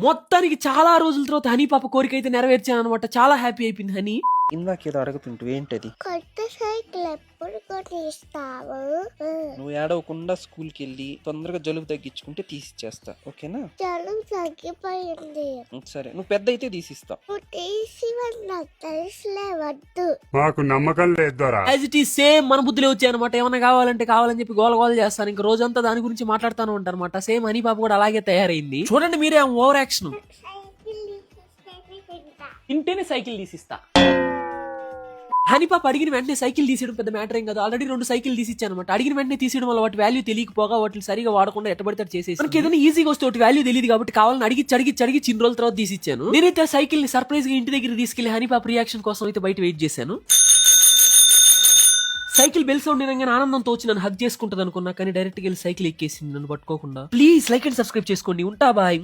మొత్తానికి చాలా రోజుల తర్వాత హనీ పాప కోరిక అయితే నెరవేర్చాను అనమాట. చాలా హ్యాపీ అయిపోయింది హనీ. ఇందాకేదో అడుగుతుంటు ఏంటది? కొత్త సైకిల్ ఎప్పుడు కొనిస్తావు? నువ్వు ఏడవకుండా స్కూల్కి వెళ్ళి తొందరగా జలుబు తగ్గించుకుంటే తీసిచ్చేస్తా, ఓకేనా? జలుబు తగ్గిపోయింది. సరే, నువ్వు పెద్ద అయితే తీసిస్తా. నువ్వు తీసి నాకు తెలుసులే, వద్దు. మాకు నమ్మకం లేదు. యాజ్ ఇట్ ఈస్ సేమ్ మన బుద్ధులే వచ్చాయి అనమాట. ఏమైనా కావాలంటే కావాలని చెప్పి గోల గోల చేస్తాను. ఇంకా రోజంతా దాని గురించి మాట్లాడుతూ ఉంటారన్నమాట. సేమ్ హనీ పాప కూడా అలాగే తయారైంది. చూడండి మీరే ఓవర్ యాక్షన్. సైకిల్ తీసిస్తేనే తింటా. ఇంటేనే సైకిల్ తీసిస్తా. హనీ పాప అడిగిన వెంటనే సైకిల్ తీసేయడం పెద్ద మ్యాటర్ ఏం కాదు. ఆల్రెడీ 2 సైకిల్ తీసిచ్చాను అనమాట. అడిగిన వెంటనే తీసేయడం వల్ల వాటి వాల్యూ తెలియకపోగా వాటిని సరిగా వాడకుండా ఎట్టబడితే చేసేసి మనకి ఏదైనా ఈజీగా వస్తే వాటి వాల్యూ తెలియదు కాబట్టి కావాలని అడిగి చిన్న రోజుల తర్వాత తీసిచ్చాను. నేనైతే సైకిల్ ని సర్ప్రైజ్ గా ఇంటి దగ్గర తీసుకెళ్లి హనీ పాప రియాక్షన్ కోసం అయితే బయట వెయిట్ చేశాను. సైకిల్ బెల్ సౌండ్ వినగానే ఆనందంతో వచ్చి నన్ను హగ్ చేసుకుంటది అనుకున్నా, కానీ డైరెక్ట్ గా సైకిల్ ఎక్కేసింది నన్ను పట్టుకోకుండా. ప్లీజ్ లైక్ అండ్ సబ్స్క్రైబ్ చేసుకోండి. ఉంటా బాయ్.